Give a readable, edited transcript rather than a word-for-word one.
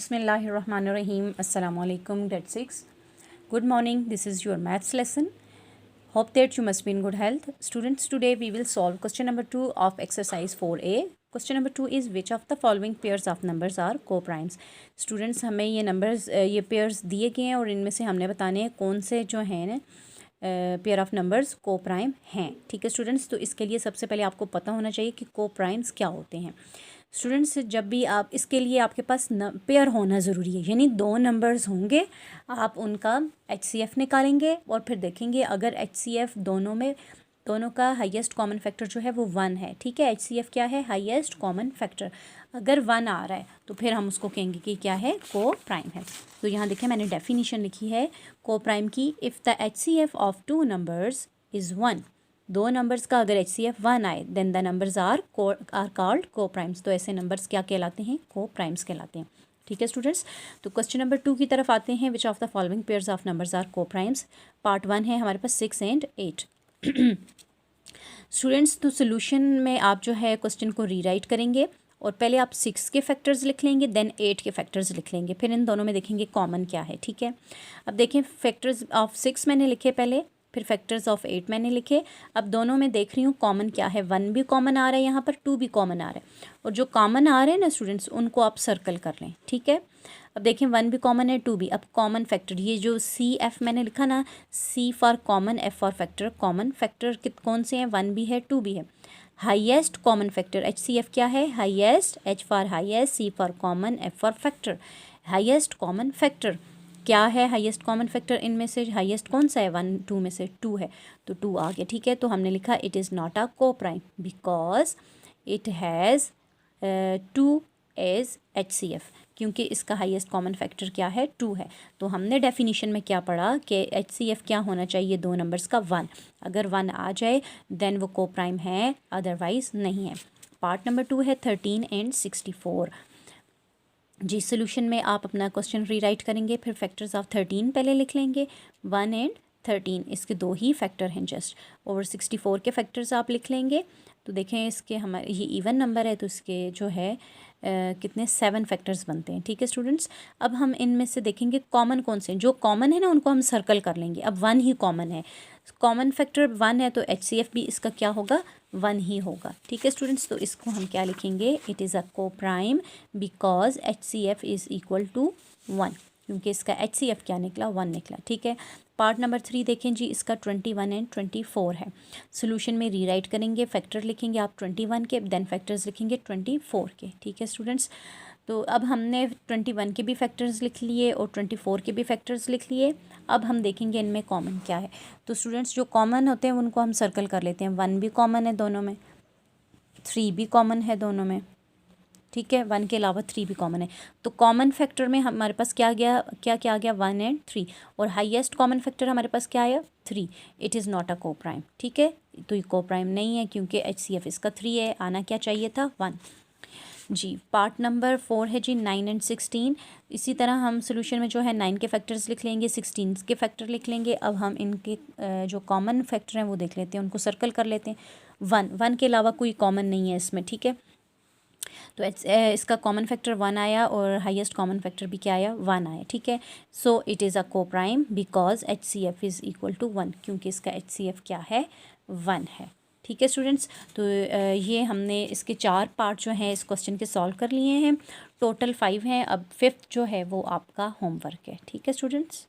Bismillahirrahmanirrahim. Assalamu alaikum, grade 6. Good morning. This is your maths lesson. Hope that you must be in good health. Students, today we will solve question number 2 of exercise 4A. Question number 2 is which of the following pairs of numbers are co-primes. Students, हमें ये numbers ये pairs दिए गए हैं और इनमें से हमने बताने हैं कौन से जो हैं ना पेयर ऑफ नंबर्स को प्राइम हैं. ठीक है स्टूडेंट्स, तो इसके लिए सबसे पहले आपको पता होना चाहिए कि को प्राइम्स क्या होते हैं. स्टूडेंट्स, जब भी आप इसके लिए आपके पास पेयर होना ज़रूरी है, यानी दो नंबर्स होंगे, आप उनका HCF निकालेंगे और फिर देखेंगे अगर HCF दोनों का हाईएस्ट कॉमन फैक्टर जो है वो 1 है. ठीक है, HCF क्या है? Highest common factor. अगर 1 आ रहा है तो फिर हम उसको कहेंगे कि क्या है? को प्राइम है. तो यहाँ देखें मैंने डेफिनेशन लिखी है को प्राइम की. If the HCF of two numbers is 1, दो नंबर्स का अगर HCF 1 आए then the numbers are called coprimes. तो ऐसे नंबर्स क्या कहलाते हैं? को प्राइम्स कहलाते हैं. ठीक है स्टूडेंट्स, तो क्वेश्चन नंबर 2 की तरफ आते हैं. Which of the following pairs of numbers are coprimes. Part 1 है हमारे पास 6 and 8. स्टूडेंट्स, तो सोल्यूशन में आप जो है क्वेश्चन को रीराइट करेंगे और पहले आप 6 के फैक्टर्स लिख लेंगे, देन 8 के फैक्टर्स लिख लेंगे, फिर इन दोनों में देखेंगे कॉमन क्या है. ठीक है, अब देखें फैक्टर्स ऑफ 6 मैंने लिखे पहले, फिर फैक्टर्स ऑफ 8 मैंने लिखे. अब दोनों में देख रही हूँ कॉमन क्या है. 1 भी कॉमन आ रहा है यहाँ पर, 2 भी कॉमन आ रहा है, और जो कॉमन आ रहे हैं ना स्टूडेंट्स उनको आप सर्कल कर लें. ठीक है, अब देखें 1 भी कॉमन है, 2 भी. अब कॉमन फैक्टर, ये जो CF मैंने लिखा ना, C for common, F for factor. Common factor कौन से हैं? 1 भी है, 2 भी है. हाईएस्ट कॉमन फैक्टर HCF क्या है? Highest. H for highest, C for common, F for factor. Highest common factor क्या है? हाईएस्ट कॉमन फैक्टर इनमें से हाईएस्ट कौन सा है? 1 2 में से 2 है, तो 2 आ गया. ठीक है, तो हमने लिखा it is not a coprime because it has 2 as HCF, क्योंकि इसका हाईएस्ट कॉमन फैक्टर क्या है? 2 है. तो हमने डेफिनेशन में क्या पढ़ा कि HCF क्या होना चाहिए दो नंबर्स का? 1. अगर 1 आ जाए देन वो को प्राइम है, अदरवाइज नहीं है. पार्ट नंबर 2 है 13 and 64. जी, सोल्यूशन में आप अपना क्वेश्चन रीराइट करेंगे, फिर फैक्टर्स ऑफ 13 पहले लिख लेंगे. 1 and 13 इसके दो ही फैक्टर हैं जस्ट, और 64 के फैक्टर्स आप लिख लेंगे. तो देखें इसके हमारे ये इवन नंबर है तो इसके जो है कितने 7 फैक्टर्स बनते हैं. ठीक है स्टूडेंट्स, अब हम इनमें से देखेंगे कॉमन कौन से हैं. जो कॉमन है ना उनको हम सर्कल कर लेंगे. अब 1 ही कॉमन है, कॉमन फैक्टर 1 है, तो HCF भी इसका क्या होगा? 1 ही होगा. ठीक है स्टूडेंट्स, तो इसको हम क्या लिखेंगे? It is a coprime because HCF is equal to 1, क्योंकि इसका HCF क्या निकला? 1 निकला. ठीक है, पार्ट नंबर 3 देखें जी, इसका 21 and 24 है. सोल्यूशन में रीराइट करेंगे, फैक्टर लिखेंगे आप 21 के, देन फैक्टर्स लिखेंगे 24 के. ठीक है स्टूडेंट्स, तो अब हमने 21 के भी फैक्टर्स लिख लिए और 24 के भी फैक्टर्स लिख लिए. अब हम देखेंगे इनमें कॉमन क्या है. तो स्टूडेंट्स, जो कॉमन होते हैं उनको हम सर्कल कर लेते हैं. 1 भी कॉमन है दोनों में, 3 भी कॉमन है दोनों में. ठीक है, 1 के अलावा 3 भी कॉमन है. तो कॉमन फैक्टर में हमारे पास क्या गया? क्या आ गया? 1 and 3. और हाईएस्ट कॉमन फैक्टर हमारे पास क्या आया? 3. इट इज़ नॉट अ को प्राइम. ठीक है, तो ये को प्राइम नहीं है क्योंकि HCF इसका 3 है. आना क्या चाहिए था? 1. जी, पार्ट नंबर 4 है जी 9 and 16. इसी तरह हम सोल्यूशन में जो है 9 के फैक्टर्स लिख लेंगे, 16 के फैक्टर लिख लेंगे. अब हम इनके जो कॉमन फैक्टर हैं वो देख लेते हैं, उनको सर्कल कर लेते हैं. 1 के अलावा कोई कॉमन नहीं है इसमें. ठीक है, तो इसका कॉमन फैक्टर 1 आया और हाईएस्ट कॉमन फैक्टर भी क्या आया? 1 आया. ठीक है, so it is a coprime because HCF is equal to 1, क्योंकि इसका HCF क्या है? 1 है. ठीक है स्टूडेंट्स, तो ये हमने इसके 4 पार्ट जो हैं इस क्वेश्चन के सॉल्व कर लिए हैं. टोटल 5 हैं. अब 5th जो है वो आपका होमवर्क है. ठीक है स्टूडेंट्स.